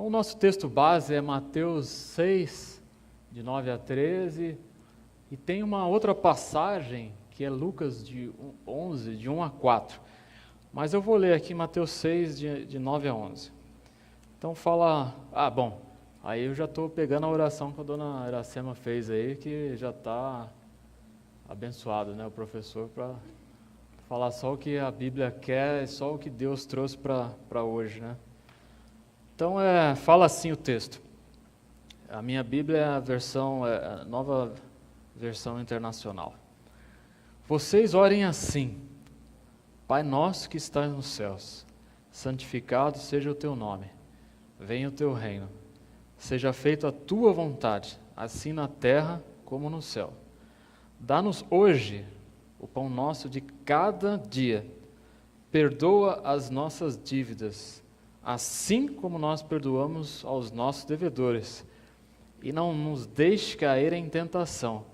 Então, o nosso texto base é Mateus 6, de 9 a 13, e tem uma outra passagem que é Lucas 11, de 1 a 4. Mas eu vou ler aqui Mateus 6, de 9 a 11. Então fala, aí eu já estou pegando a oração que a dona Iracema fez aí, que já está abençoado, né, o professor, para falar só o que a Bíblia quer, só o que Deus trouxe para hoje, né? Então, fala assim o texto. A minha Bíblia é a nova versão internacional. Vocês orem assim: Pai nosso que estás nos céus, santificado seja o teu nome. Venha o teu reino. Seja feita a tua vontade, assim na terra como no céu. Dá-nos hoje o pão nosso de cada dia. Perdoa as nossas dívidas, assim como nós perdoamos aos nossos devedores. E não nos deixe cair em tentação,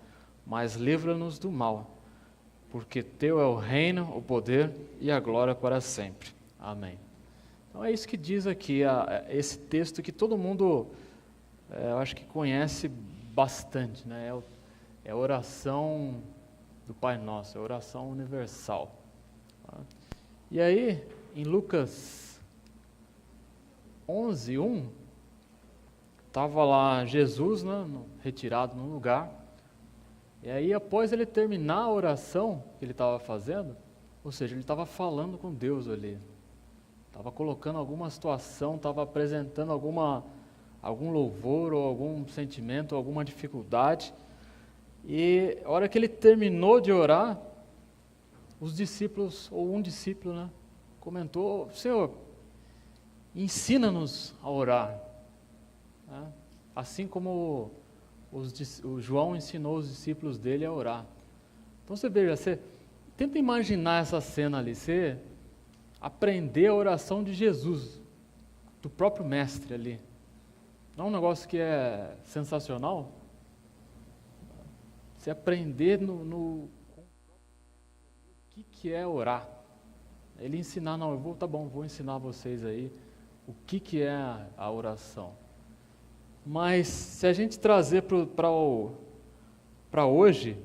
mas livra-nos do mal. Porque teu é o reino, o poder e a glória para sempre. Amém. Então é isso que diz aqui, esse texto que todo mundo, eu acho que conhece bastante, né? É a oração do Pai Nosso, é a oração universal. E aí, em Lucas 11, 1, estava lá Jesus, né, retirado num lugar, e aí após ele terminar a oração que ele estava fazendo, ou seja, ele estava falando com Deus ali, estava colocando alguma situação, estava apresentando algum louvor, ou algum sentimento, ou alguma dificuldade, e a hora que ele terminou de orar, os discípulos, ou um discípulo, né, comentou: Senhor, ensina-nos a orar, né? Assim como o João ensinou os discípulos dele a orar. Então você veja, você tenta imaginar essa cena ali, você aprender a oração de Jesus, do próprio mestre ali. Não é um negócio que é sensacional? Você aprender o que é orar. Ele ensinar, vou ensinar vocês aí o que é a oração. Mas se a gente trazer para hoje,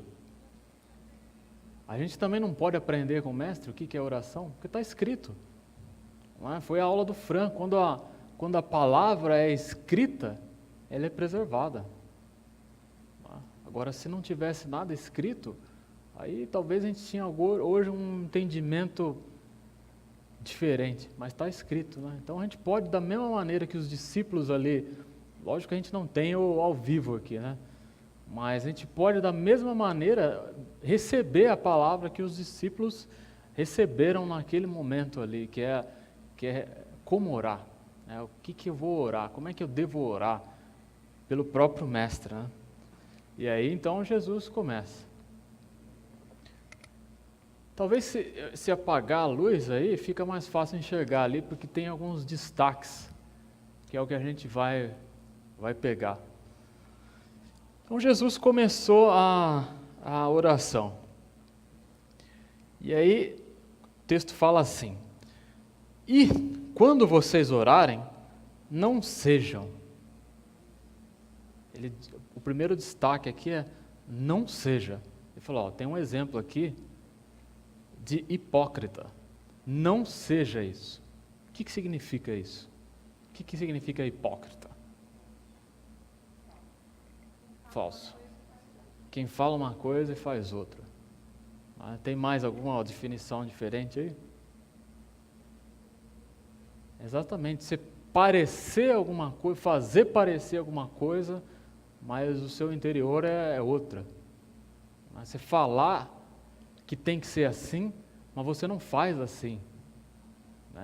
a gente também não pode aprender com o mestre o que é oração, porque está escrito. Não é? Foi a aula do Fran, quando a palavra é escrita, ela é preservada. Agora, se não tivesse nada escrito, aí talvez a gente tinha hoje um entendimento diferente, mas está escrito, né? Então a gente pode, da mesma maneira que os discípulos ali, lógico que a gente não tem o ao vivo aqui, né? Mas a gente pode, da mesma maneira, receber a palavra que os discípulos receberam naquele momento ali, que é como orar, né? O que eu vou orar, como é que eu devo orar pelo próprio mestre, né? E aí então Jesus começa. Talvez se apagar a luz aí, fica mais fácil enxergar ali, porque tem alguns destaques, que é o que a gente vai pegar. Então Jesus começou a oração. E aí o texto fala assim: E quando vocês orarem, não sejam. O primeiro destaque aqui é não seja. Ele falou, tem um exemplo aqui de hipócrita. Não seja isso. O que significa isso? O que significa hipócrita? Falso. Quem fala uma coisa e faz outra. Tem mais alguma definição diferente aí? Exatamente. Você parecer alguma coisa, fazer parecer alguma coisa, mas o seu interior é outra. Você falar que tem que ser assim, mas você não faz assim.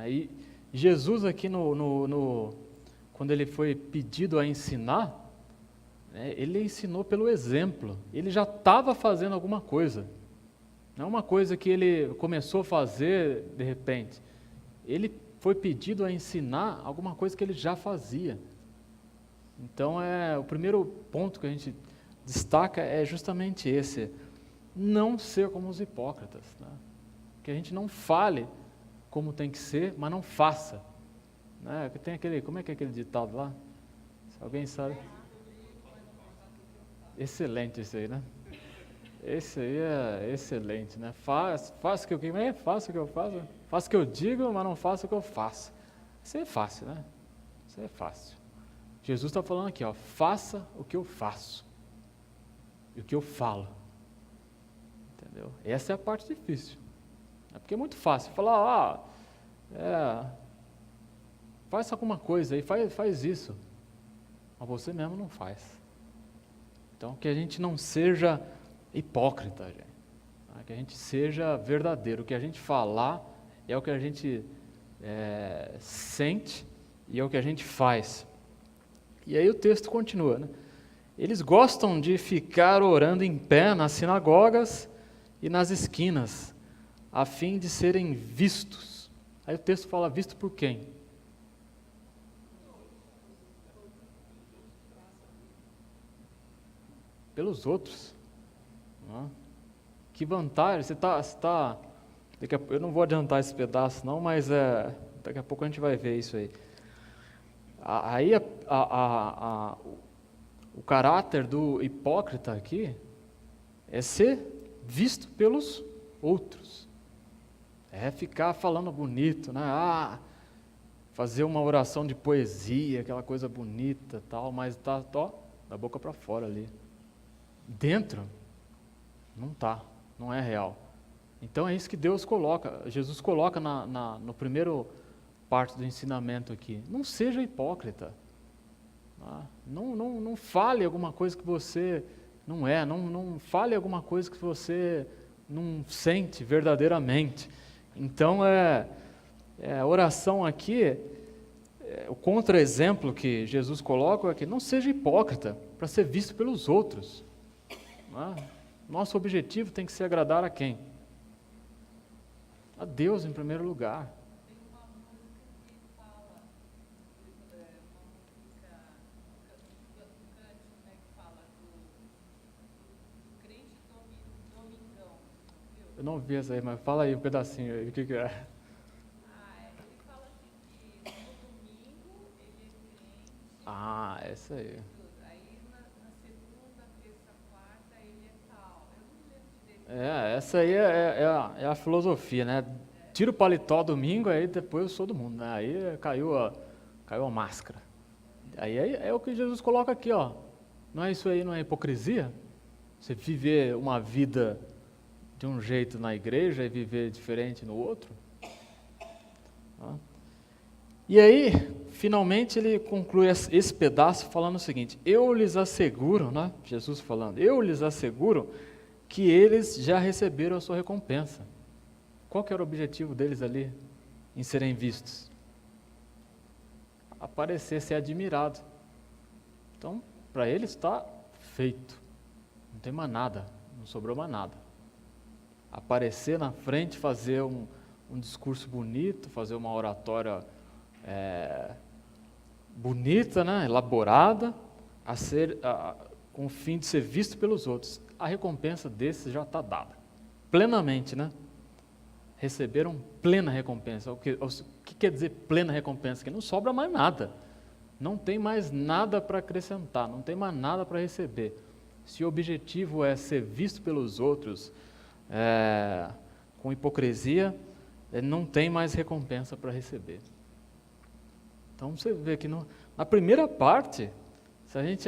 E Jesus aqui, quando ele foi pedido a ensinar, ele ensinou pelo exemplo. Ele já estava fazendo alguma coisa. Não é uma coisa que ele começou a fazer de repente. Ele foi pedido a ensinar alguma coisa que ele já fazia. Então, o primeiro ponto que a gente destaca é justamente esse: não ser como os hipócritas, né? Que a gente não fale como tem que ser, mas não faça. né? Tem aquele, como é que é aquele ditado lá? Se alguém sabe. Excelente esse aí, né? Esse aí é excelente, né? Faça o que eu quero, faça o que eu faço. Faça o que eu digo, mas não faça o que eu faço. Isso aí é fácil, né? Isso aí é fácil. Jesus está falando aqui, ó, faça o que eu faço e o que eu falo. Entendeu? Essa é a parte difícil. É porque é muito fácil falar, faz alguma coisa aí, faz isso. Mas você mesmo não faz. Então, que a gente não seja hipócrita, gente. Que a gente seja verdadeiro. O que a gente falar é o que a gente sente e é o que a gente faz. E aí o texto continua, né? Eles gostam de ficar orando em pé nas sinagogas e nas esquinas, a fim de serem vistos. Aí o texto fala, visto por quem? Pelos outros. Que vantagem, você está eu não vou adiantar esse pedaço não, mas daqui a pouco a gente vai ver isso aí. Aí o caráter do hipócrita aqui é ser visto pelos outros. É ficar falando bonito, né? Fazer uma oração de poesia, aquela coisa bonita, tal, mas está da boca para fora ali. Dentro não é real. Então é isso que Deus coloca, Jesus coloca no primeiro parte do ensinamento aqui. Não seja hipócrita. Não fale alguma coisa que você não é, não fale alguma coisa que você não sente verdadeiramente. Então a oração aqui, o contra-exemplo que Jesus coloca é que não seja hipócrita para ser visto pelos outros. Nosso objetivo tem que ser agradar a quem? A Deus em primeiro lugar. Tem uma música que fala, uma música do cântico, né, que fala do crente domingão, viu? Eu não vi essa aí, mas fala aí um pedacinho aí, o que é? Ele fala assim que no domingo ele é crente. Essa aí. Aí na segunda, terça, quarta ele é tal. Eu não lembro direito. Essa aí é a filosofia, né? Tira o paletó domingo, aí depois eu sou do mundo, né? Aí caiu a máscara. Aí é o que Jesus coloca aqui, ó. Não é isso aí, não é hipocrisia? Você viver uma vida de um jeito na igreja e viver diferente no outro? E aí, finalmente ele conclui esse pedaço falando o seguinte: eu lhes asseguro, né? Jesus falando, eu lhes asseguro que eles já receberam a sua recompensa. Qual que era o objetivo deles ali em serem vistos? Aparecer, ser admirado. Então, para eles está feito. Não tem mais nada, não sobrou mais nada. Aparecer na frente, fazer um discurso bonito, fazer uma oratória bonita, né, elaborada, com o fim de ser visto pelos outros. A recompensa desses já está dada, plenamente, né? Receberam plena recompensa. O que quer dizer plena recompensa? Que não sobra mais nada. Não tem mais nada para acrescentar, não tem mais nada para receber. Se o objetivo é ser visto pelos outros com hipocrisia, não tem mais recompensa para receber. Então você vê que na primeira parte, se a gente,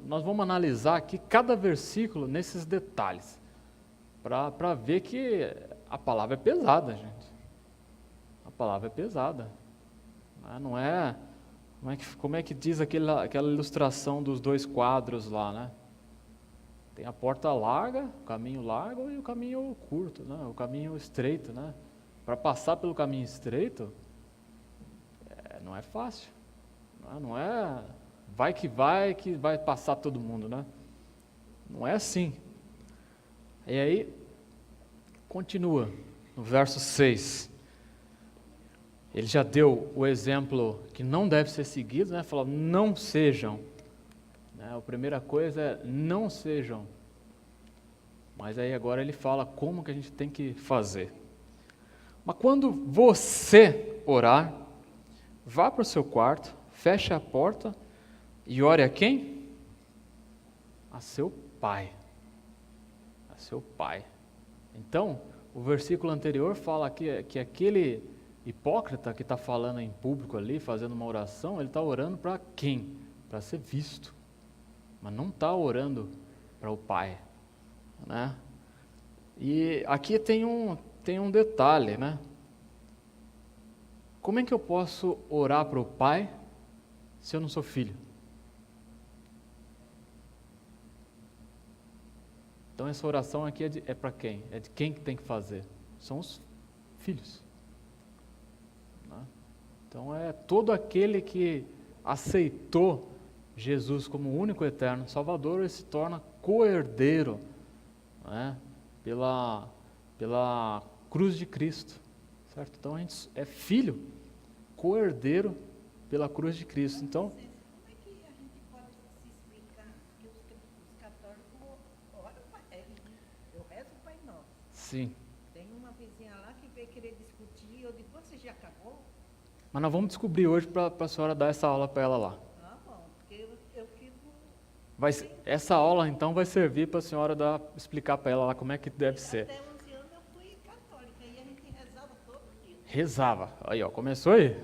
nós vamos analisar aqui cada versículo nesses detalhes, para ver que a palavra é pesada, gente. A palavra é pesada. Como é que diz aquela ilustração dos dois quadros lá, né? Tem a porta larga, o caminho largo e o caminho curto, né? O caminho estreito, né? Para passar pelo caminho estreito, não é fácil. Não é vai que vai passar todo mundo, né? Não é assim. E aí, continua, no verso 6. Ele já deu o exemplo que não deve ser seguido, né? Falou, não sejam. A primeira coisa é, não sejam. Mas aí agora ele fala como que a gente tem que fazer. Mas quando você orar, vá para o seu quarto, feche a porta e ore a quem? A seu pai. A seu pai. Então, o versículo anterior fala que aquele hipócrita que está falando em público ali, fazendo uma oração, ele está orando para quem? Para ser visto. Mas não está orando para o pai, né? E aqui tem um detalhe, né? Como é que eu posso orar para o pai se eu não sou filho? Então essa oração aqui é para quem? É de quem que tem que fazer? São os filhos. Né? Então é todo aquele que aceitou Jesus como o único eterno Salvador, ele se torna co-herdeiro, né? pela cruz de Cristo, certo? Então a gente é filho, co-herdeiro pela cruz de Cristo. Então, Como é que a gente pode se explicar que os católicos oram para ele, eu rezo o Pai Nosso. sim. Tem uma vizinha lá que veio querer discutir, eu digo, você já acabou? Mas nós vamos descobrir hoje para a senhora dar essa aula para ela lá. Ah, bom, porque eu fico... Essa aula então vai servir para a senhora explicar para ela lá como é que deve ser. Até 11 anos eu fui católica e a gente rezava todo dia. Rezava. Aí, ó, começou aí.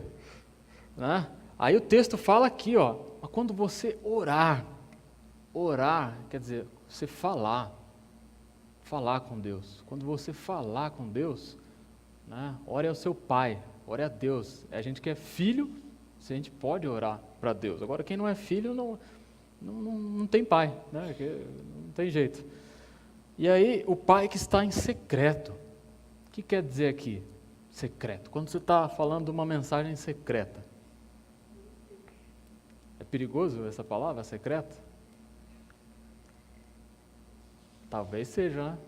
Né? Aí o texto fala aqui, ó, quando você orar quer dizer, você falar com Deus. Quando você falar com Deus, né, ore ao seu pai, ore a Deus. A gente que é filho, a gente pode orar para Deus. Agora, quem não é filho, não tem pai, né? Não tem jeito. E aí, o pai que está em secreto. O que quer dizer aqui? Secreto. Quando você está falando de uma mensagem secreta. É perigoso essa palavra, secreta? Talvez seja, né?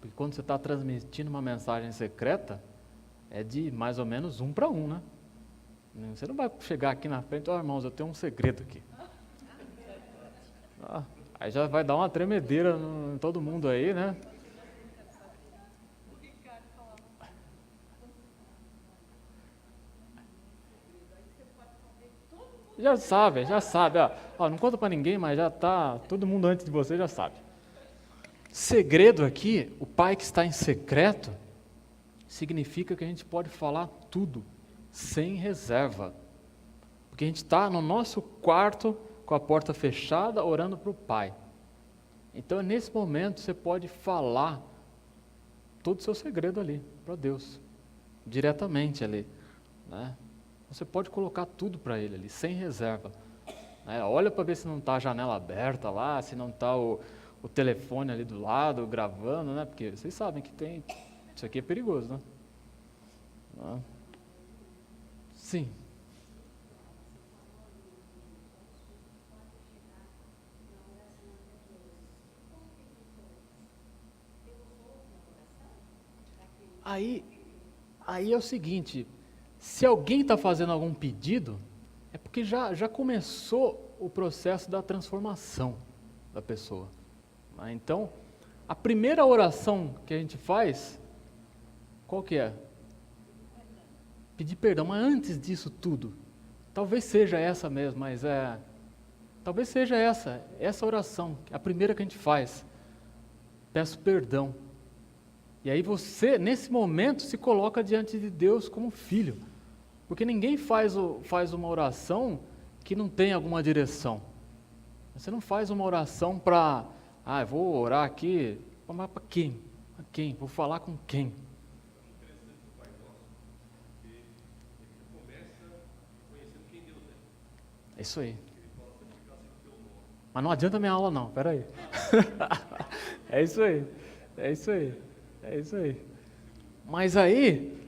Porque quando você está transmitindo uma mensagem secreta, é de mais ou menos 1 para 1, né? Você não vai chegar aqui na frente, irmãos, eu tenho um segredo aqui. Aí já vai dar uma tremedeira em todo mundo aí, né? Já sabe. Ó, não conta para ninguém, mas já está, todo mundo antes de você já sabe. Segredo aqui, o pai que está em secreto, significa que a gente pode falar tudo, sem reserva. Porque a gente está no nosso quarto, com a porta fechada, orando para o pai. Então, nesse momento, você pode falar todo o seu segredo ali, para Deus, diretamente ali, né? Você pode colocar tudo para Ele ali, sem reserva. Olha para ver se não está a janela aberta lá, se não está o telefone ali do lado, gravando, né? Porque vocês sabem que tem... Isso aqui é perigoso, né? Sim. Aí é o seguinte, se alguém está fazendo algum pedido, é porque já começou o processo da transformação da pessoa. Então, a primeira oração que a gente faz, qual que é? Pedir perdão, mas antes disso tudo, talvez seja essa mesmo, mas talvez seja essa oração, a primeira que a gente faz. Peço perdão. E aí você, nesse momento, se coloca diante de Deus como filho. Porque ninguém faz uma oração que não tem alguma direção. Você não faz uma oração para, eu vou orar aqui, mas para quem? Para quem? Vou falar com quem? É isso aí. Mas não adianta minha aula não, peraí. É isso aí. Mas aí,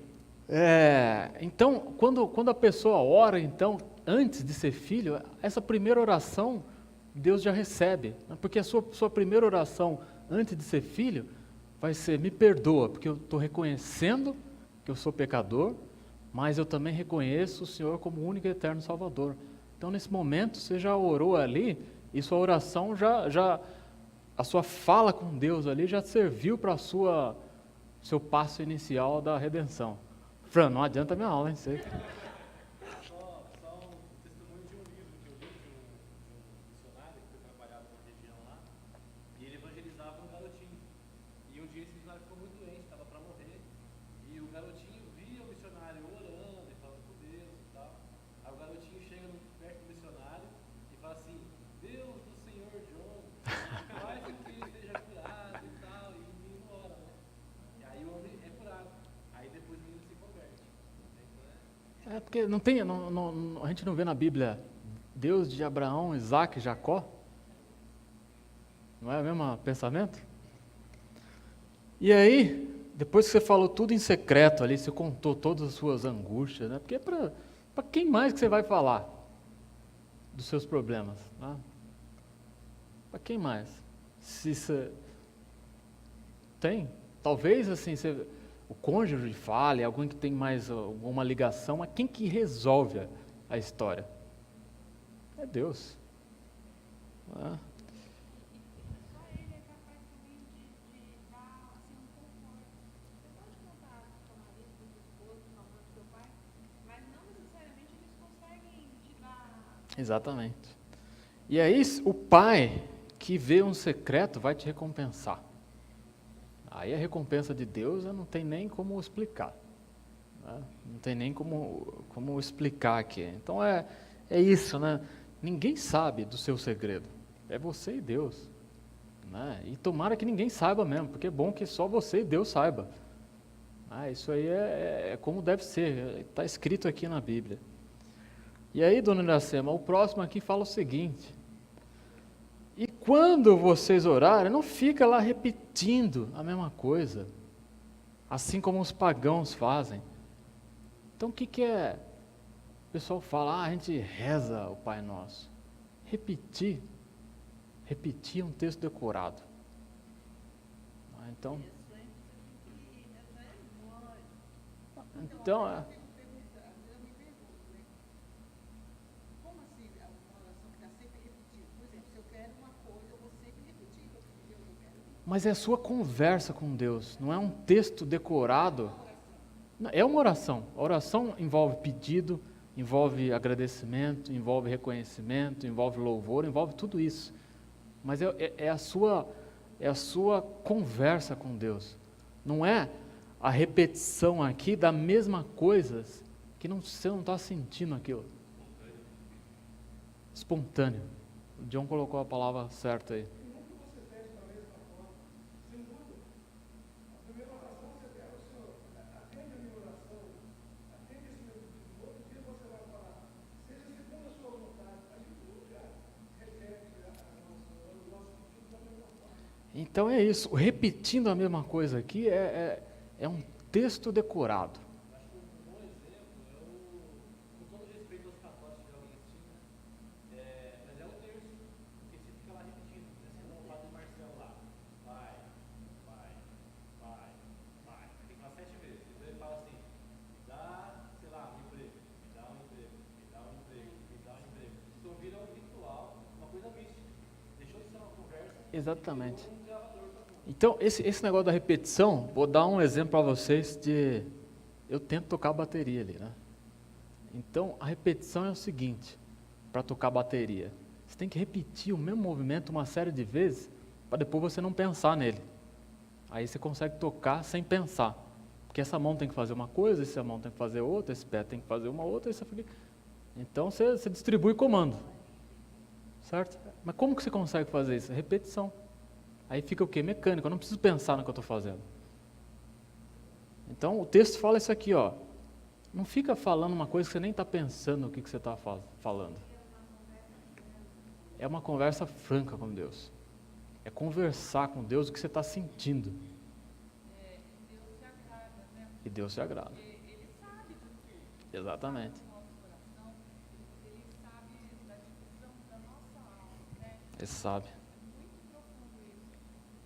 então, quando a pessoa ora, então, antes de ser filho, essa primeira oração, Deus já recebe. Porque a sua primeira oração, antes de ser filho, vai ser, me perdoa, porque eu estou reconhecendo que eu sou pecador, mas eu também reconheço o Senhor como o único e eterno Salvador. Então, nesse momento, você já orou ali, e sua oração a sua fala com Deus ali já serviu para seu passo inicial da redenção. Fran, não adianta minha aula, hein? porque não tem, a gente não vê na Bíblia Deus de Abraão, Isaac e Jacó? Não é o mesmo pensamento? E aí, depois que você falou tudo em secreto ali, você contou todas as suas angústias, né? Porque para quem mais que você vai falar dos seus problemas? Né? Para quem mais? Se você tem, talvez assim, o cônjuge fale, alguém que tem mais alguma ligação, mas quem que resolve a história? É Deus. Né? Só ele é capaz também de dar assim, um conforto. Você pode contar com seu marido, com sua esposa, com sua mãe, com seu pai, mas não necessariamente eles conseguem te dar. Exatamente. E aí, o pai que vê um secreto vai te recompensar. Aí a recompensa de Deus não tem nem como explicar. Né? Não tem nem como explicar aqui. Então é isso, né? Ninguém sabe do seu segredo. É você e Deus. Né? E tomara que ninguém saiba mesmo, porque é bom que só você e Deus saiba. Isso aí é como deve ser. Está escrito aqui na Bíblia. E aí, dona Iracema, o próximo aqui fala o seguinte: e quando vocês orarem, não fica lá repetindo a mesma coisa, assim como os pagãos fazem. Então o que é? O pessoal fala, a gente reza o Pai Nosso. Repetir é um texto decorado. Então, Como assim, uma oração que está sempre repetida? Por exemplo, se eu quero uma coisa, eu vou sempre repetir o que Deus eu quero. mas é a sua conversa com Deus, não é um texto decorado. É uma oração. A oração envolve pedido, envolve agradecimento, envolve reconhecimento, envolve louvor, envolve tudo isso. Mas é a sua conversa com Deus. Não é a repetição aqui da mesma coisa que você não está sentindo aquilo. Espontâneo. O John colocou a palavra certa aí. Então é isso, repetindo a mesma coisa aqui é um texto decorado. Acho que um bom exemplo com todo respeito aos católicos de alguém assim, mas é o terço, porque você fica lá repetindo, né? Você não fala do Marcelo lá, vai, tem que falar 7 vezes, depois ele fala assim, dá, sei lá, um emprego, me dá um emprego, me dá um emprego, me dá um emprego. Isso vira um ritual, uma coisa mística, deixou de ser uma conversa. Exatamente. Então, esse negócio da repetição, vou dar um exemplo para vocês eu tento tocar bateria ali, né? Então, a repetição é o seguinte, para tocar bateria, você tem que repetir o mesmo movimento uma série de vezes, para depois você não pensar nele. Aí você consegue tocar sem pensar, porque essa mão tem que fazer uma coisa, essa mão tem que fazer outra, esse pé tem que fazer uma outra, então você distribui comando, certo? Mas como que você consegue fazer isso? Repetição. Aí fica o quê? Mecânico, eu não preciso pensar no que eu estou fazendo. Então o texto fala isso aqui, ó. Não fica falando uma coisa que você nem está pensando no que você está falando. É uma conversa franca com Deus. É conversar com Deus o que você está sentindo. Deus se agrada, né? E Deus se agrada. Ele sabe do que. Exatamente. No nosso coração, ele sabe da divisão da nossa alma, né? Ele sabe. Muito profundo isso.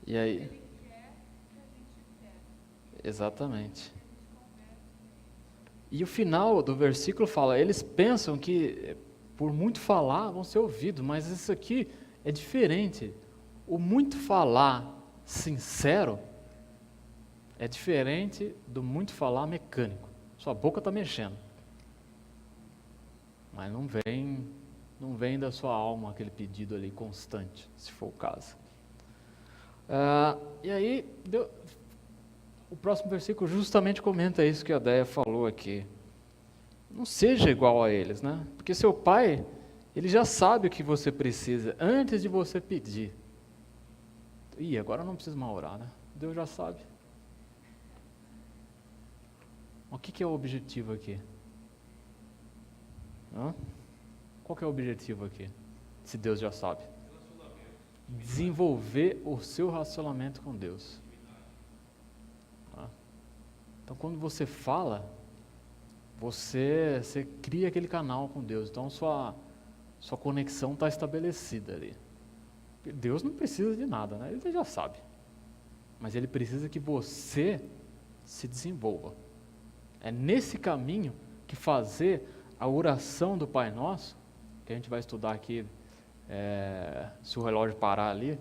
E aí? Ele quer que a gente peça. Exatamente. Que a gente converse com ele. E o final do versículo fala, eles pensam que por muito falar vão ser ouvidos, mas isso aqui é diferente. O muito falar sincero é diferente do muito falar mecânico. Sua boca está mexendo, mas não vem da sua alma aquele pedido ali constante, se for o caso. E aí, o próximo versículo justamente comenta isso que a Déia falou aqui. Não seja igual a eles, né? Porque seu pai, ele já sabe o que você precisa antes de você pedir. Agora eu não preciso mais orar, né? Deus já sabe. O que é o objetivo aqui? Hã? Qual que é o objetivo aqui? Se Deus já sabe. Desenvolver o seu relacionamento com Deus. Tá? Então, quando você fala, você cria aquele canal com Deus. Então, sua conexão está estabelecida ali. Deus não precisa de nada, né? Ele já sabe. Mas Ele precisa que você se desenvolva. É nesse caminho que fazer a oração do Pai Nosso, que a gente vai estudar aqui, se o relógio parar ali,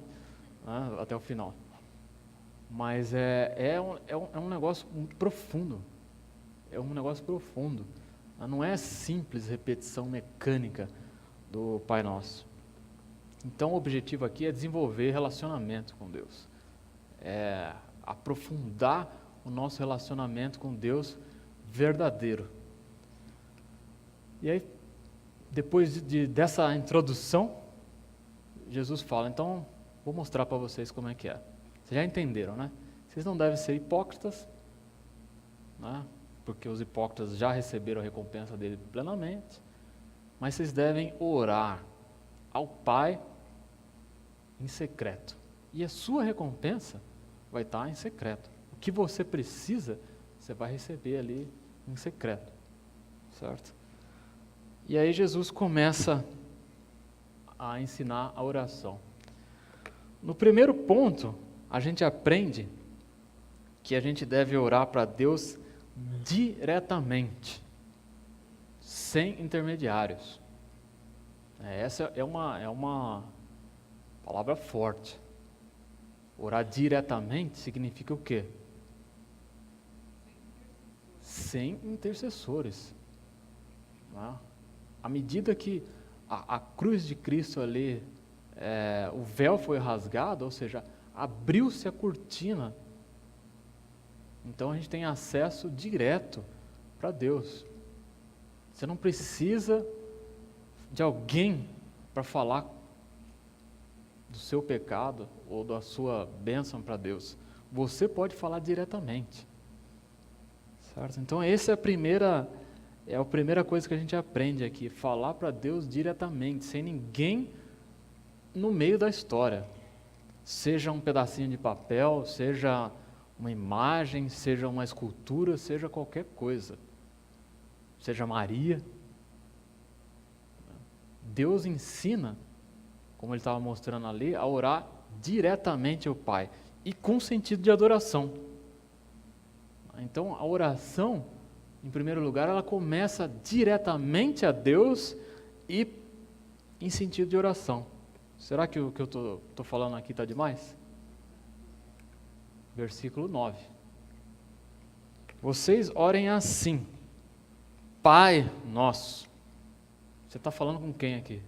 né, até o final. Mas é um negócio muito profundo. É um negócio profundo. Não é simples repetição mecânica do Pai Nosso. Então o objetivo aqui é desenvolver relacionamento com Deus. É aprofundar o nosso relacionamento com Deus verdadeiro. E aí, depois dessa introdução, Jesus fala, então, vou mostrar para vocês como é que é. Vocês já entenderam, né? Vocês não devem ser hipócritas, né? Porque os hipócritas já receberam a recompensa dele plenamente, mas vocês devem orar ao Pai em secreto. E a sua recompensa vai estar em secreto. O que você precisa, você vai receber ali em secreto. Certo? E aí Jesus começa a ensinar a oração. No primeiro ponto, a gente aprende que a gente deve orar para Deus diretamente, sem intermediários. Essa é uma palavra forte. Orar diretamente significa o quê? Sem intercessores. À medida que a cruz de Cristo ali, o véu foi rasgado, ou seja, abriu-se a cortina. Então a gente tem acesso direto para Deus. Você não precisa de alguém para falar do seu pecado ou da sua bênção para Deus. Você pode falar diretamente. Certo? Então essa é a primeira coisa que a gente aprende aqui, falar para Deus diretamente, sem ninguém no meio da história. Seja um pedacinho de papel, seja uma imagem, seja uma escultura, seja qualquer coisa. Seja Maria. Deus ensina, como ele estava mostrando ali, a orar diretamente ao Pai e com sentido de adoração. Então a oração, em primeiro lugar, ela começa diretamente a Deus e em sentido de oração. Será que o que eu estou falando aqui está demais? Versículo 9. Vocês orem assim: Pai nosso. Você está falando com quem aqui?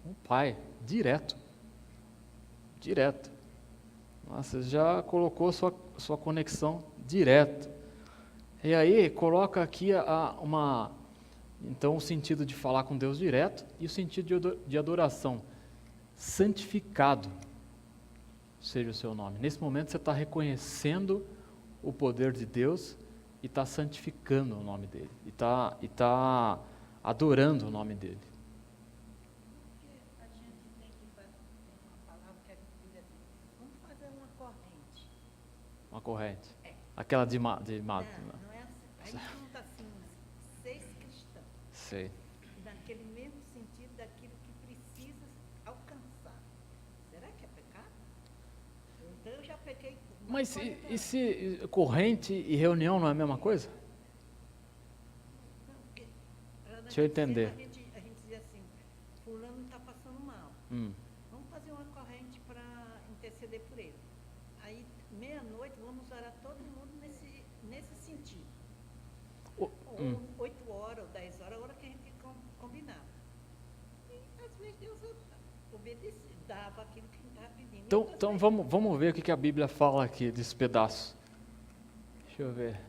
Com o Pai, direto. Direto. Você já colocou sua conexão direto. E aí, coloca aqui então o sentido de falar com Deus direto e o sentido de adoração. Santificado seja o seu nome. Nesse momento você está reconhecendo o poder de Deus e está santificando o nome dele. E está adorando o nome dele. Porque a gente tem que fazer uma palavra que a gente diz assim, vamos fazer uma corrente. Uma corrente. Aquela de Não é assim. A gente junta assim, 6 cristãos. Sei. Naquele mesmo sentido daquilo que precisa alcançar. Será que é pecado? Então eu já pequei. Mas e se corrente e reunião não é a mesma coisa? Deixa eu entender. A gente dizia assim, fulano está passando mal. Vamos fazer uma corrente para interceder por ele. Aí, meia-noite, vamos orar todo mundo nesse sentido. Ou 8 horas, ou 10 horas, a hora que a gente combinava. E, às vezes, Deus obedecia, dava aquilo que a gente estava pedindo. Então vamos ver o que a Bíblia fala aqui desse pedaço. Deixa eu ver.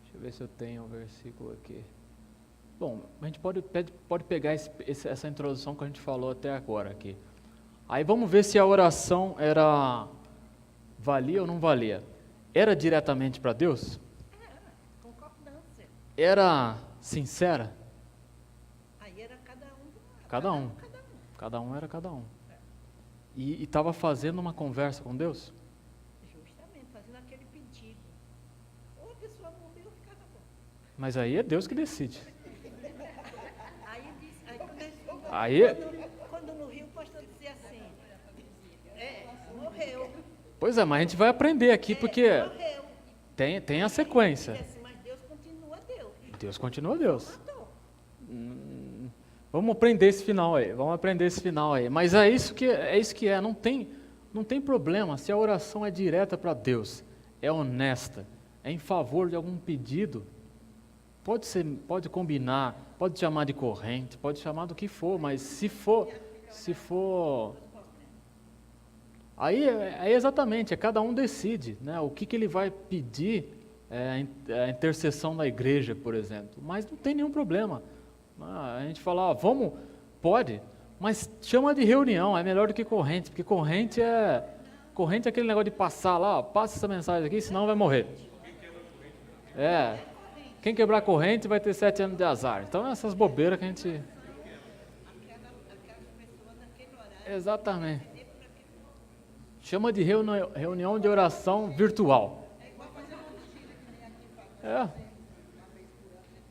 Deixa eu ver se eu tenho um versículo aqui. Bom, a gente pode pegar essa introdução que a gente falou até agora aqui. Aí vamos ver se a oração valia ou não valia. Era diretamente para Deus? Era, concordância. era sincera? Aí era cada um. Cada um. Cada um era cada um. E estava fazendo uma conversa com Deus? Justamente, fazendo aquele pedido. Ou a pessoa morreu ou ficava bom. Mas aí é Deus que decide. Aí Aí, quando no Rio o pastor dizia assim, morreu. pois é, mas a gente vai aprender aqui porque Morreu. tem a sequência. Dizia assim, mas Deus continua Deus. Deus continua Deus. Matou. Vamos aprender esse final aí. Mas é isso que é. Não tem problema se a oração é direta para Deus, é honesta, é em favor de algum pedido. Pode combinar, pode chamar de corrente, pode chamar do que for, mas se for, aí exatamente, cada um decide, né? O que ele vai pedir, a intercessão da igreja, por exemplo. Mas não tem nenhum problema. A gente fala, pode, mas chama de reunião, é melhor do que corrente, porque corrente é aquele negócio de passar lá, passa essa mensagem aqui, senão vai morrer. Quem quebrar a corrente vai ter 7 anos de azar. Então essas bobeiras que a gente... Exatamente. Chama de reunião de oração virtual.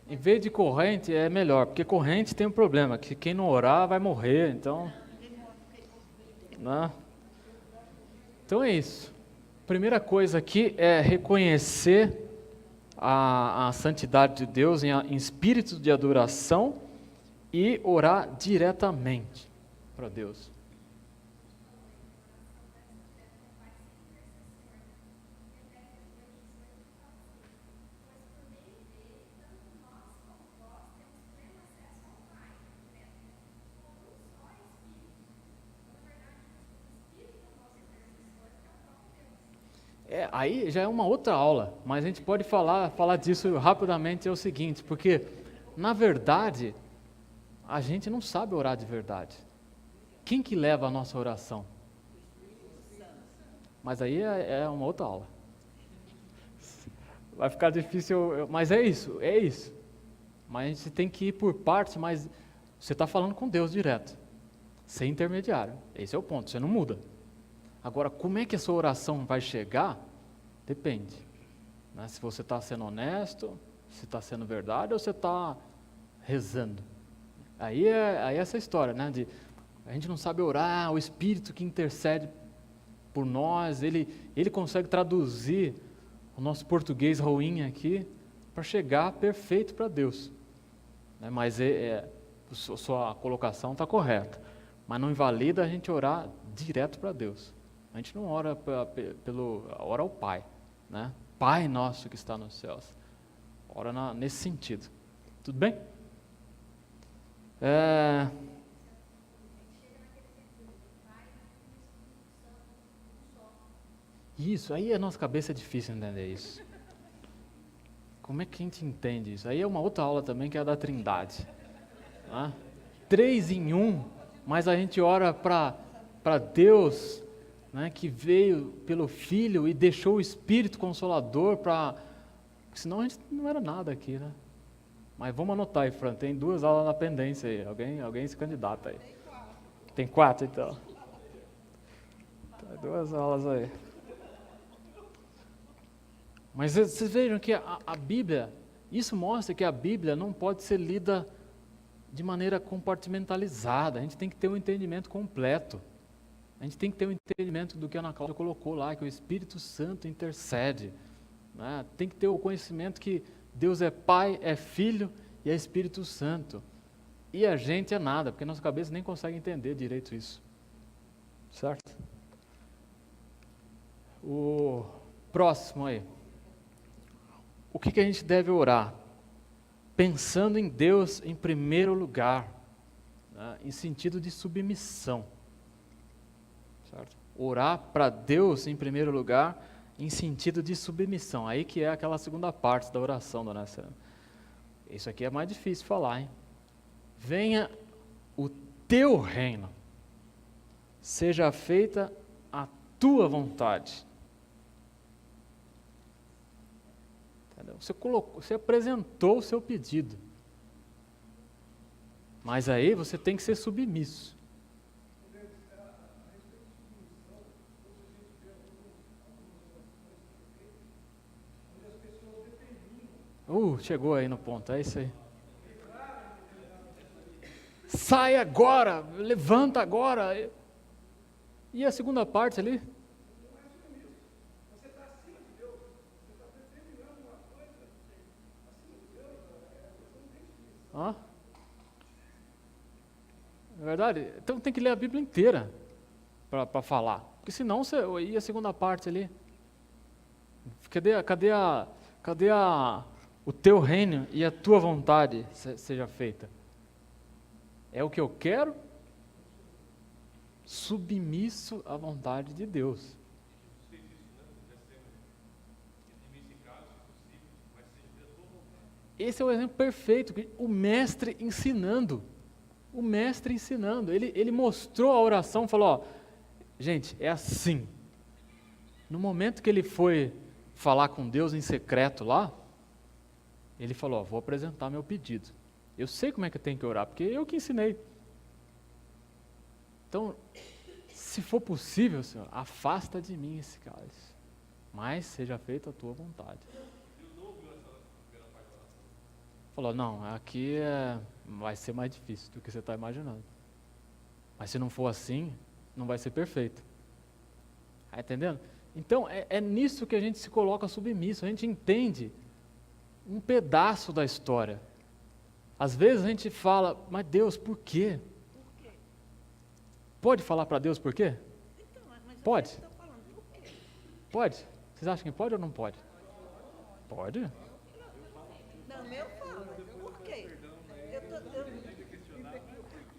Em vez de corrente é melhor, porque corrente tem um problema, que quem não orar vai morrer, então... Né? Então é isso. Primeira coisa aqui é reconhecer a santidade de Deus em espírito de adoração e orar diretamente para Deus. Aí já é uma outra aula, mas a gente pode falar disso rapidamente, é o seguinte, porque, na verdade, a gente não sabe orar de verdade. Quem que leva a nossa oração? Mas aí é uma outra aula. Vai ficar difícil, mas é isso. Mas a gente tem que ir por partes, mas você está falando com Deus direto, sem intermediário. Esse é o ponto, você não muda. Agora, como é que a sua oração vai chegar? Depende. Né? Se você está sendo honesto, se está sendo verdade ou você está rezando. Aí é essa história, né? A gente não sabe orar, o Espírito que intercede por nós, ele consegue traduzir o nosso português ruim aqui para chegar perfeito para Deus. Né? Mas sua colocação está correta. Mas não invalida a gente orar direto para Deus. A gente não ora ora ao Pai, né? Pai nosso que está nos céus. Ora nesse sentido. Tudo bem? Isso, aí a nossa cabeça é difícil entender isso. Como é que a gente entende isso? Aí é uma outra aula também, que é a da Trindade. Né? 3 em 1, mas a gente ora para Deus, né, que veio pelo Filho e deixou o Espírito Consolador senão a gente não era nada aqui, né? Mas vamos anotar aí, Fran, tem 2 aulas na pendência aí, alguém se candidata aí. Tem 4 então. 2 aulas aí. Mas vocês vejam que a Bíblia, isso mostra que a Bíblia não pode ser lida de maneira compartimentalizada, a gente tem que ter um entendimento completo. A gente tem que ter um entendimento do que a Ana Cláudia colocou lá, que o Espírito Santo intercede. Né? Tem que ter o conhecimento que Deus é Pai, é Filho e é Espírito Santo. E a gente é nada, porque nossa cabeça nem consegue entender direito isso. Certo? O próximo aí. O que a gente deve orar? Pensando em Deus em primeiro lugar, né? Em sentido de submissão. Certo? Orar para Deus em primeiro lugar, em sentido de submissão. Aí que é aquela segunda parte da oração, dona Sena. Isso aqui é mais difícil falar, hein? Venha o teu reino, seja feita a tua vontade. Entendeu? Você apresentou o seu pedido. Mas aí você tem que ser submisso. Chegou aí no ponto, é isso aí. Sai agora, levanta agora. E a segunda parte ali? Você está acima de Deus, você está determinando uma coisa acima de Deus, você não tem submissão. É verdade? Então tem que ler a Bíblia inteira para falar. Porque senão você. E a segunda parte ali? Cadê o teu reino e a tua vontade seja feita? É o que eu quero? Submisso à vontade de Deus. Esse é o exemplo perfeito. O mestre ensinando. Ele mostrou a oração, falou, gente, é assim. No momento que ele foi falar com Deus em secreto lá, ele falou, vou apresentar meu pedido. Eu sei como é que eu tenho que orar, porque eu que ensinei. Então, se for possível, Senhor, afasta de mim esse cálice, mas seja feita a tua vontade. Falou, não, aqui vai ser mais difícil do que você está imaginando. Mas se não for assim, não vai ser perfeito. Está entendendo? Então, é nisso que a gente se coloca submisso, a gente entende um pedaço da história. Às vezes a gente fala, mas Deus, por quê? Por quê? Pode falar para Deus por quê? Então, mas Pode? vocês estão falando por quê? Pode? Vocês acham que pode ou não pode? Pode? Não, eu falo. Por quê?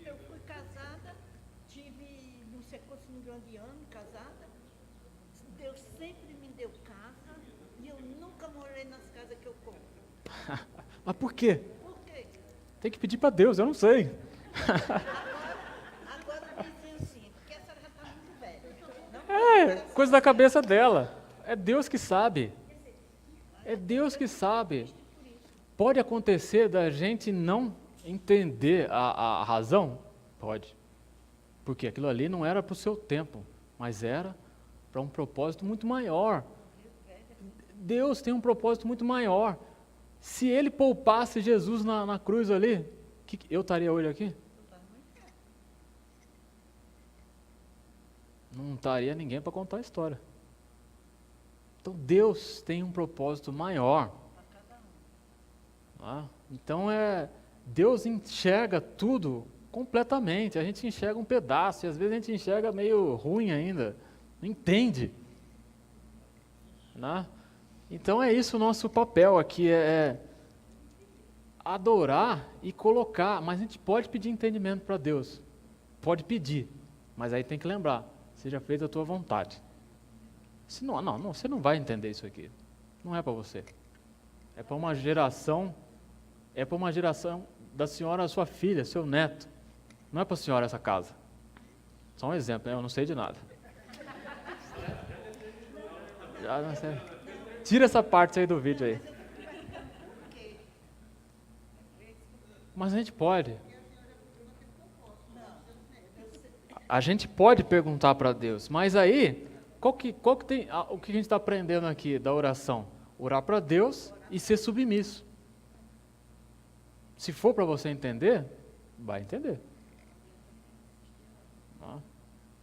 Eu fui casada, tive não sei quantos milhões de anos casada. Deus sempre me deu casa e eu nunca morei nas casas que eu compro. Mas por quê? Por quê? Tem que pedir para Deus, eu não sei. Agora dizem assim, porque a senhora já está muito velha. Coisa da cabeça dela. É Deus que sabe. É Deus que sabe. Pode acontecer da gente não entender a razão? Pode. Porque aquilo ali não era para o seu tempo, mas era para um propósito muito maior. Deus tem um propósito muito maior. Se Ele poupasse Jesus na cruz ali, eu estaria hoje aqui? Não estaria ninguém para contar a história. Então Deus tem um propósito maior. Então Deus enxerga tudo completamente, a gente enxerga um pedaço, e às vezes a gente enxerga meio ruim ainda, não entende. Então é isso o nosso papel aqui, é adorar e colocar, mas a gente pode pedir entendimento para Deus, pode pedir, mas aí tem que lembrar, seja feita a tua vontade. Senão, não, você não vai entender isso aqui, não é para você, é para uma geração da senhora, sua filha, seu neto, não é para a senhora essa casa. Só um exemplo, eu não sei de nada. Já não sei. Tira essa parte aí do vídeo aí. Mas a gente pode. A gente pode perguntar para Deus, mas aí, o que a gente está aprendendo aqui da oração? Orar para Deus e ser submisso. Se for para você entender, vai entender.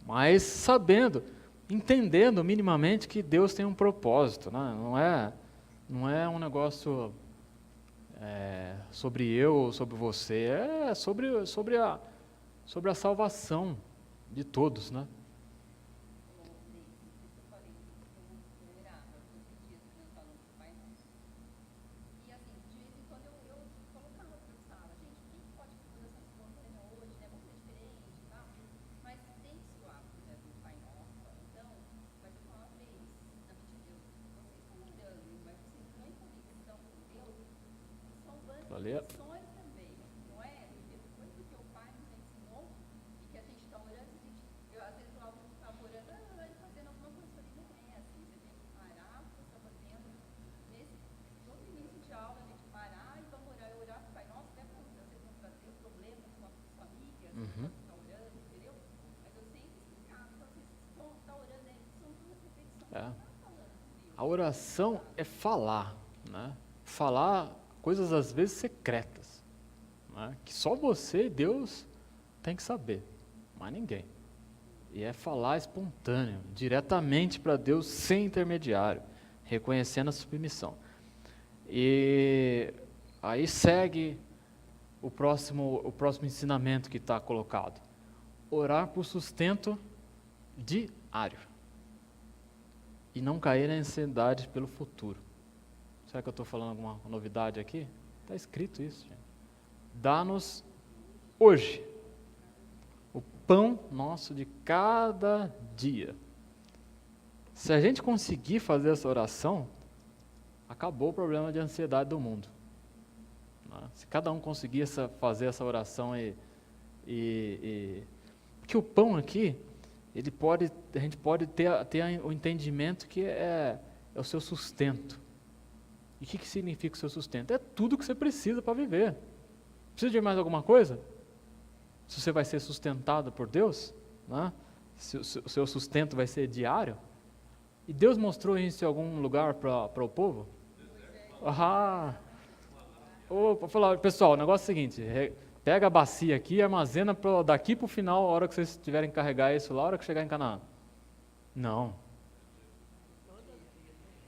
Mas sabendo, entendendo minimamente que Deus tem um propósito, né? Não é um negócio sobre eu ou sobre você, é sobre a salvação de todos, né? Ali é Também, não é? Porque depois do que o pai nos ensinou e que a gente está olhando, eu às vezes logo estava orando, fazendo alguma coisa, eu falei, não é assim, você tem que parar o que você está fazendo nesse oração é falar, né? Falar coisas às vezes secretas, né? Que só você e Deus tem que saber, mas ninguém. E é falar espontâneo, diretamente para Deus, sem intermediário, reconhecendo a submissão. E aí segue o próximo ensinamento que está colocado. Orar por sustento diário. E não cair na ansiedade pelo futuro. Será que eu estou falando alguma novidade aqui? Está escrito isso, gente. Dá-nos hoje o pão nosso de cada dia. Se a gente conseguir fazer essa oração, acabou o problema de ansiedade do mundo. Se cada um conseguir fazer essa oração porque o pão aqui, a gente pode ter o entendimento que é o seu sustento. E o que significa o seu sustento? É tudo que você precisa para viver. Precisa de mais alguma coisa? Se você vai ser sustentado por Deus, né? Se o seu sustento vai ser diário. E Deus mostrou isso em algum lugar para o povo? Falar, pessoal, o negócio é o seguinte, pega a bacia aqui e armazena daqui para o final, a hora que vocês tiverem que carregar isso lá, a hora que chegar em Canaã. Não.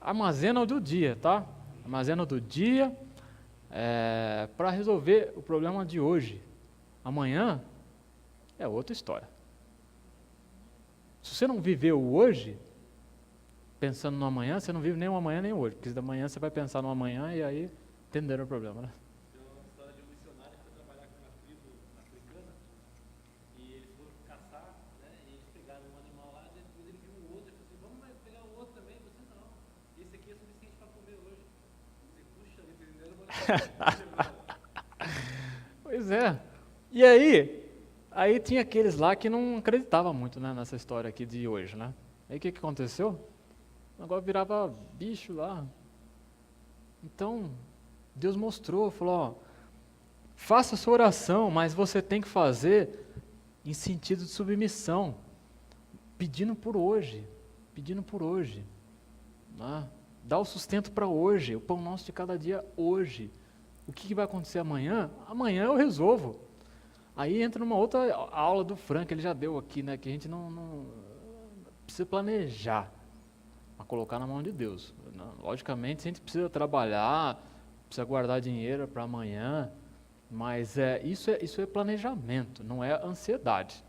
Armazena o do dia, tá? Armazena o do dia para resolver o problema de hoje. Amanhã é outra história. Se você não viveu o hoje, pensando no amanhã, você não vive nem o amanhã nem o hoje, porque da manhã você vai pensar no amanhã e aí entenderam o problema, né? Tem uma história de um missionário que foi trabalhar com uma tribo africana e eles foram caçar, né? E eles pegaram um animal lá, e depois ele viu um outro e falou assim, vamos pegar o outro também? Você não, esse aqui é suficiente para comer hoje. Você, puxa, vocês entenderam? Pois é. E aí tinha aqueles lá que não acreditavam muito, né, nessa história aqui de hoje, né? Aí o que aconteceu? Agora virava bicho lá. Então, Deus mostrou, falou, ó, faça a sua oração, mas você tem que fazer em sentido de submissão, pedindo por hoje, né? Dá o sustento para hoje, o pão nosso de cada dia hoje. O que vai acontecer amanhã? Amanhã eu resolvo. Aí entra numa outra aula do Frank, ele já deu aqui, né, que a gente não precisa planejar, mas colocar na mão de Deus. Logicamente, a gente precisa trabalhar, precisa guardar dinheiro para amanhã, mas isso é planejamento, não é ansiedade.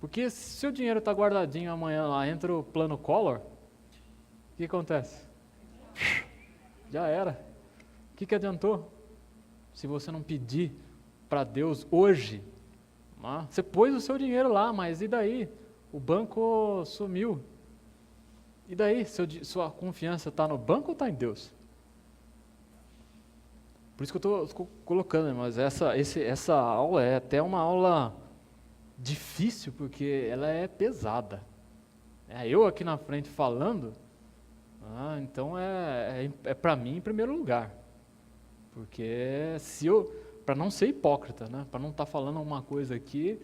Porque se o dinheiro está guardadinho amanhã lá, entra o plano Collor, o que acontece? Já era. O que adiantou? Se você não pedir para Deus hoje, né? Você pôs o seu dinheiro lá, mas e daí? O banco sumiu. E daí? Sua confiança está no banco ou está em Deus? Por isso que eu estou colocando, mas essa aula é até uma aula difícil, porque ela é pesada. Eu aqui na frente falando, então é para mim em primeiro lugar. Porque para não ser hipócrita, né? Para não estar falando uma coisa aqui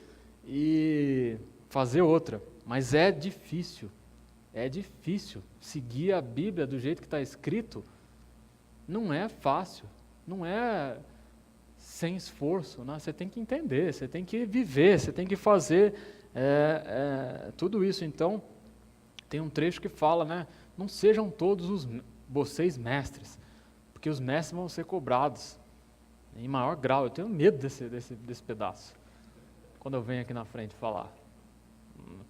e fazer outra. Mas é difícil seguir a Bíblia do jeito que está escrito. Não é fácil, não é sem esforço, né? Você tem que entender, você tem que viver, você tem que fazer tudo isso. Então, tem um trecho que fala, né? Não sejam todos vocês mestres, porque os mestres vão ser cobrados em maior grau. Eu tenho medo desse pedaço, quando eu venho aqui na frente falar.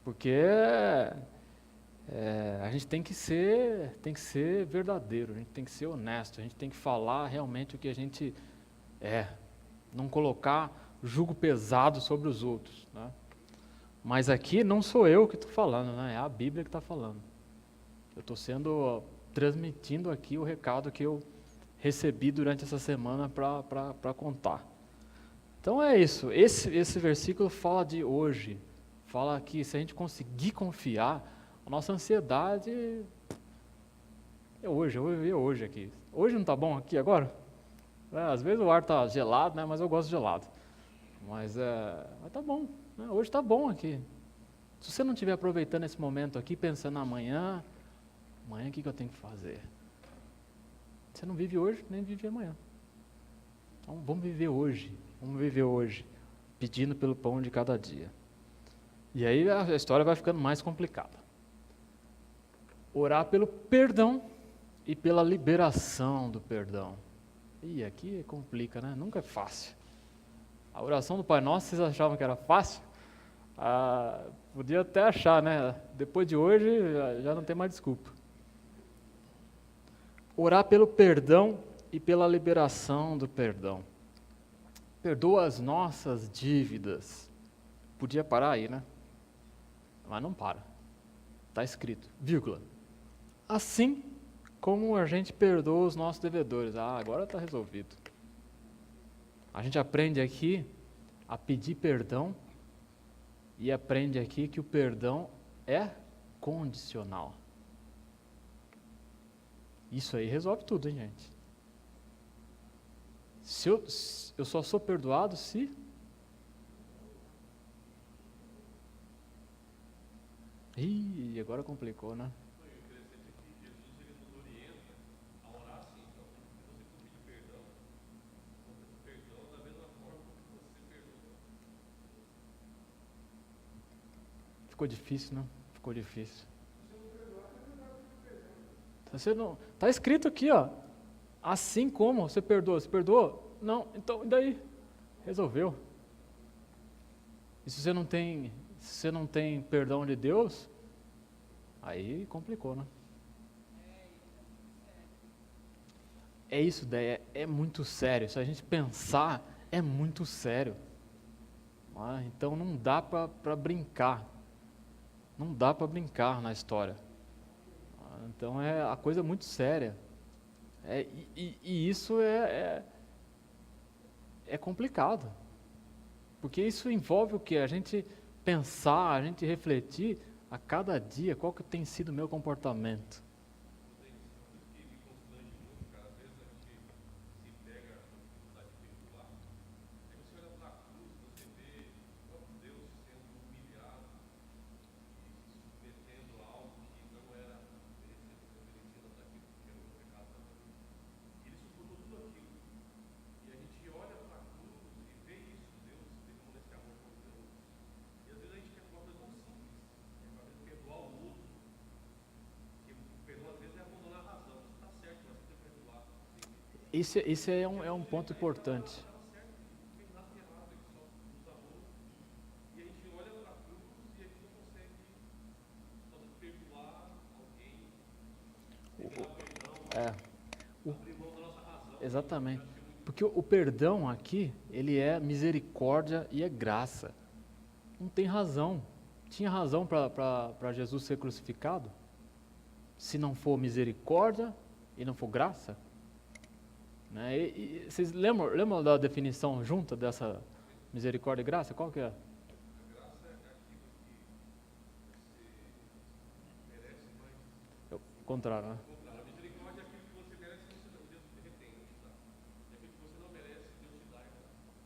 Porque a gente tem que ser verdadeiro, a gente tem que ser honesto, a gente tem que falar realmente o que a gente é, não colocar jugo pesado sobre os outros, né? Mas aqui não sou eu que estou falando, né? É a Bíblia que está falando. Eu estou transmitindo aqui o recado que eu recebi durante essa semana para contar. Então é isso, esse versículo fala de hoje, fala que se a gente conseguir confiar, a nossa ansiedade é hoje, eu vou viver hoje aqui. Hoje não está bom aqui agora? Às vezes o ar está gelado, né, mas eu gosto de gelado. Mas tá bom, né, hoje está bom aqui. Se você não estiver aproveitando esse momento aqui, pensando amanhã, Amanhã o que eu tenho que fazer? Você não vive hoje, nem vive amanhã. Então vamos viver hoje, pedindo pelo pão de cada dia. E aí a história vai ficando mais complicada. Orar pelo perdão e pela liberação do perdão. E aqui complica, né? Nunca é fácil. A oração do Pai Nosso, vocês achavam que era fácil? Podia até achar, né? Depois de hoje já não tem mais desculpa. Orar pelo perdão e pela liberação do perdão. Perdoa as nossas dívidas. Podia parar aí, né? Mas não para. Está escrito, vírgula. Assim como a gente perdoa os nossos devedores. Agora está resolvido. A gente aprende aqui a pedir perdão e aprende aqui que o perdão é condicional. Isso aí resolve tudo, hein, gente? Eu só sou perdoado se... Ih, agora complicou, né? Ficou difícil, não? Ficou difícil. Você não, tá escrito aqui, ó. Assim como você perdoa. Você perdoou? Não, então e daí? Resolveu. E se você não tem perdão de Deus, aí complicou, né? É isso, daí é muito sério. Se a gente pensar, é muito sério. Então não dá para brincar. Não dá para brincar na história. Então é a coisa muito séria. E isso é complicado. Porque isso envolve o quê? A gente pensar, a gente refletir a cada dia qual que tem sido o meu comportamento. Esse é um ponto importante. Exatamente. Porque o perdão aqui, ele é misericórdia e é graça. Não tem razão. Tinha razão para Jesus ser crucificado? Se não for misericórdia e não for graça? Né? E vocês lembram da definição junta dessa misericórdia e graça? Qual que é? É o contrário, né?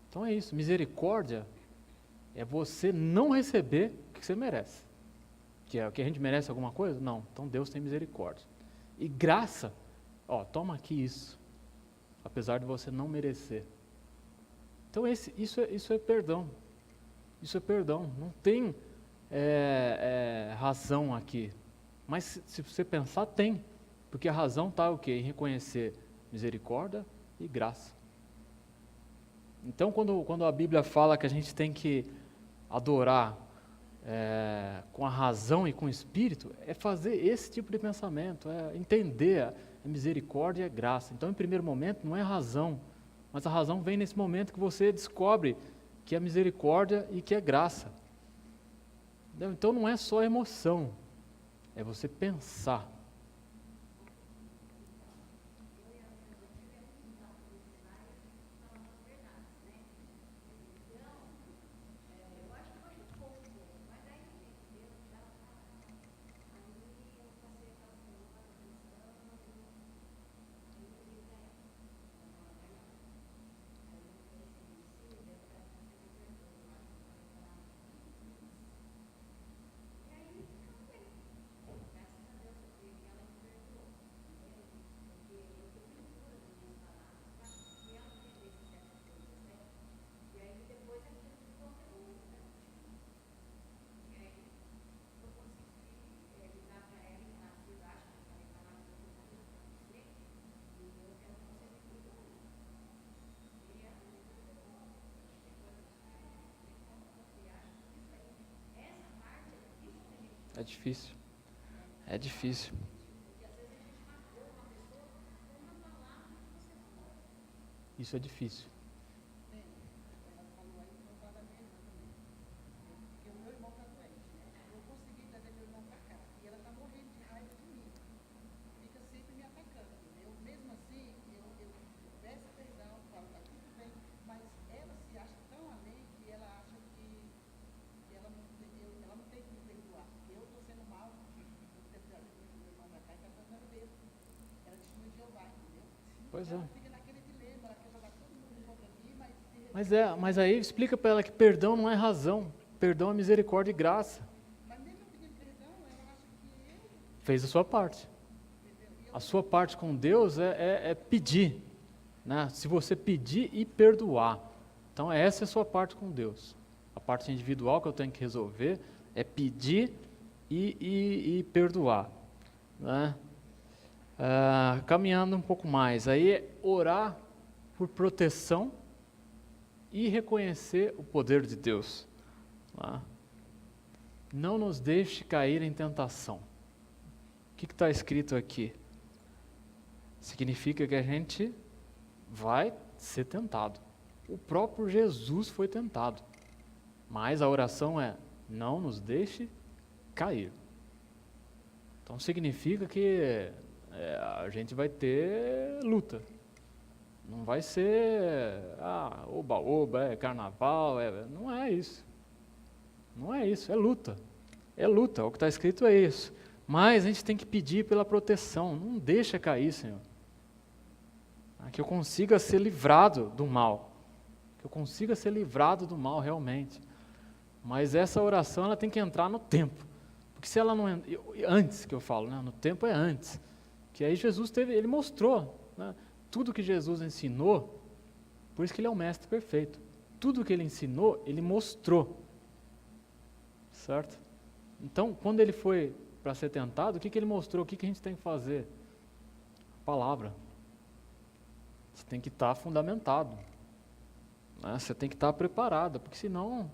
Então é isso, misericórdia é você não receber o que você merece. Que é o que a gente merece alguma coisa? Não, então Deus tem misericórdia. E graça, toma aqui isso, apesar de você não merecer. Então isso é perdão. Isso é perdão, não tem razão aqui. Mas se você pensar, tem. Porque a razão está o quê? Em reconhecer misericórdia e graça. Então, quando a Bíblia fala que a gente tem que adorar com a razão e com o espírito, é fazer esse tipo de pensamento, é entender a misericórdia e a graça. Então, em primeiro momento, não é razão, mas a razão vem nesse momento que você descobre que é misericórdia e que é graça. Então, não é só emoção, é você pensar. É difícil. É difícil. Isso é difícil. Ela falou aí que não está da minha irmã também. Porque o meu irmão está doente, né? Eu consegui trazer meu irmão para cá. E ela está morrendo de raiva de mim. Fica sempre me atacando. Eu, mesmo assim, eu peço perdão, falo, tá tudo bem. Mas ela se acha tão além que ela acha que ela não tem que me perdoar. Porque eu estou sendo mal. Eu ter trazido meu irmão para cá e está fazendo mesmo. Ela testemunha de Jeová, entendeu? Pois é. Ela fica naquele dilema, ela quer jogar todo mundo contra mim, mas se repente Mas aí explica para ela que perdão não é razão. Perdão é misericórdia e graça. mas mesmo eu pedindo perdão, ela acha que eu, Fez a sua parte. A sua parte com Deus é pedir. Né? Se você pedir e perdoar. Então essa é a sua parte com Deus. A parte individual que eu tenho que resolver é pedir e perdoar. Né? Caminhando um pouco mais, aí é orar por proteção e reconhecer o poder de Deus. Tá? Não nos deixe cair em tentação. O que está escrito aqui? Significa que a gente vai ser tentado. O próprio Jesus foi tentado. Mas a oração é: não nos deixe cair. Então significa que a gente vai ter luta. Não vai ser oba-oba, é carnaval, não é isso. Não é isso, é luta. É luta, o que está escrito é isso. Mas a gente tem que pedir pela proteção. Não deixa cair, Senhor. Que eu consiga ser livrado do mal. Que eu consiga ser livrado do mal realmente. Mas essa oração ela tem que entrar no tempo. Porque se ela não antes que eu falo, né? No tempo é antes. Que aí Jesus ele mostrou, né? Tudo que Jesus ensinou, por isso que ele é o mestre perfeito. Tudo que ele ensinou, ele mostrou. Certo? Então, quando ele foi para ser tentado, o que ele mostrou? O que a gente tem que fazer? A palavra. Você tem que estar fundamentado. Né? Você tem que estar preparado, porque senão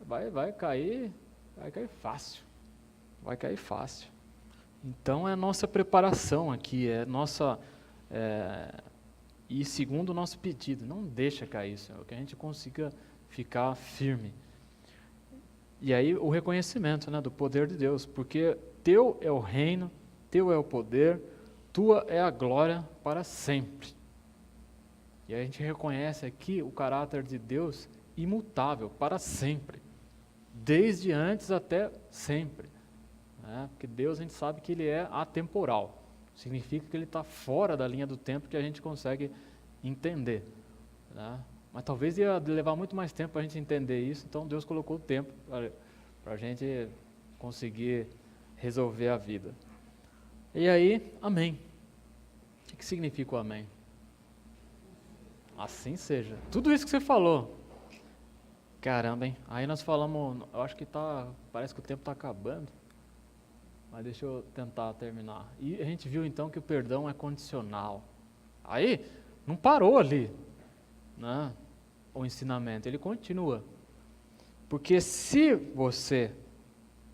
vai cair fácil. Vai cair fácil. Então é a nossa preparação aqui, e segundo o nosso pedido, não deixa cair, Senhor, que a gente consiga ficar firme. E aí o reconhecimento, né, do poder de Deus, porque teu é o reino, teu é o poder, tua é a glória para sempre. E a gente reconhece aqui o caráter de Deus imutável, para sempre, desde antes até sempre. Porque Deus a gente sabe que Ele é atemporal, significa que Ele está fora da linha do tempo que a gente consegue entender. Né? Mas talvez ia levar muito mais tempo para a gente entender isso, então Deus colocou o tempo para a gente conseguir resolver a vida. E aí, amém. O que significa o amém? Assim seja. Tudo isso que você falou. Caramba, hein? Aí nós falamos, eu acho que parece que o tempo está acabando. Mas deixa eu tentar terminar. E a gente viu então que o perdão é condicional. Aí, não parou ali, né? O ensinamento, ele continua. Porque se você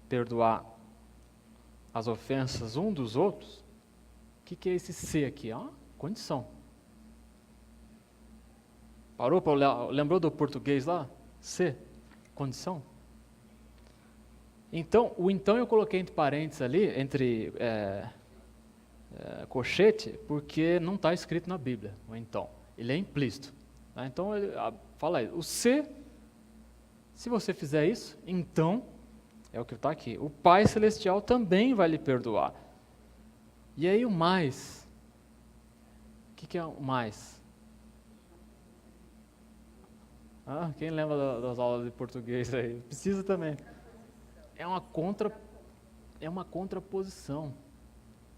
perdoar as ofensas um dos outros, o que é esse ser aqui? É uma condição. Parou para olhar? Lembrou do português lá? Ser, condição. Então eu coloquei entre parênteses ali, entre colchete, porque não está escrito na Bíblia, o então. Ele é implícito. Tá? Então, fala aí, o se você fizer isso, então, é o que está aqui, o Pai Celestial também vai lhe perdoar. E aí o mais, o que é o mais? Quem lembra das aulas de português aí? Precisa também. É uma contraposição.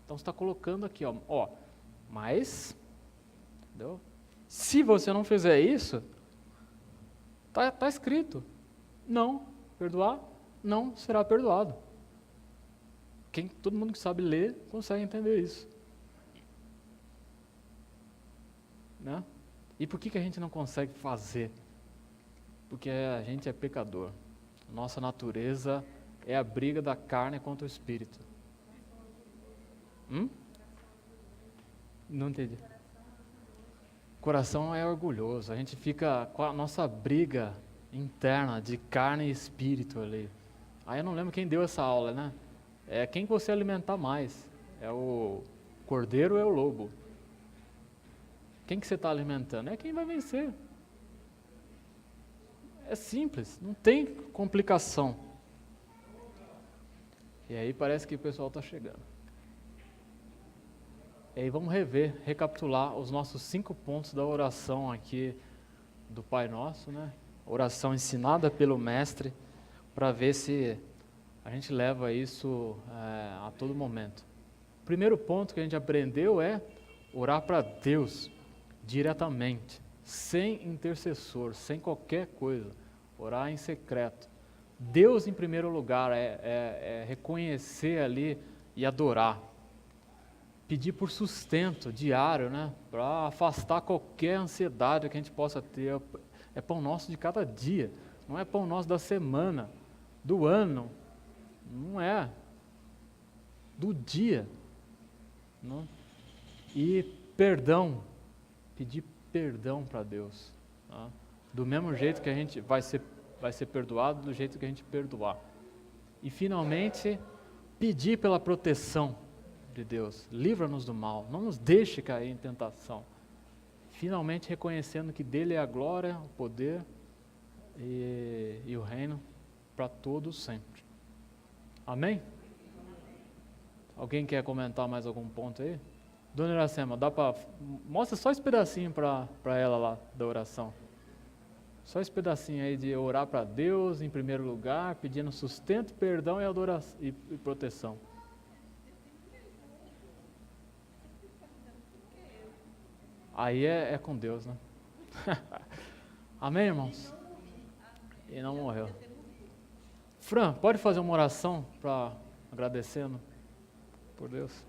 Então você está colocando aqui, mas, entendeu? Se você não fizer isso, está escrito, não perdoar, não será perdoado. Todo mundo que sabe ler consegue entender isso. Né? E por que a gente não consegue fazer? Porque a gente é pecador. Nossa natureza É a briga da carne contra o espírito. Não entendi. Coração é orgulhoso. A gente fica com a nossa briga interna de carne e espírito ali. Aí eu não lembro quem deu essa aula, né? É quem você alimentar mais. É o cordeiro ou é o lobo? Quem que você está alimentando? É quem vai vencer. É simples, não tem complicação. E aí parece que o pessoal está chegando. E aí vamos recapitular os nossos 5 pontos da oração aqui do Pai Nosso, né? Oração ensinada pelo Mestre, para ver se a gente leva isso a todo momento. O primeiro ponto que a gente aprendeu é orar para Deus diretamente, sem intercessor, sem qualquer coisa, orar em secreto. Deus em primeiro lugar, é reconhecer ali e adorar. Pedir por sustento diário, né? Para afastar qualquer ansiedade que a gente possa ter. É pão nosso de cada dia, não é pão nosso da semana, do ano, não é, do dia. Não? E perdão, pedir perdão para Deus. Tá? Do mesmo jeito que a gente vai ser perdoado, do jeito que a gente perdoar. E finalmente, pedir pela proteção de Deus, livra-nos do mal, não nos deixe cair em tentação. Finalmente reconhecendo que dele é a glória, o poder e o reino para todos sempre. Amém? Alguém quer comentar mais algum ponto aí? Dona Iracema, mostra só esse pedacinho para ela lá da oração. Só esse pedacinho aí de orar para Deus em primeiro lugar, pedindo sustento, perdão e adoração e proteção. Aí é com Deus, né? Amém, irmãos? E não morreu. Fran, pode fazer uma oração para agradecendo por Deus?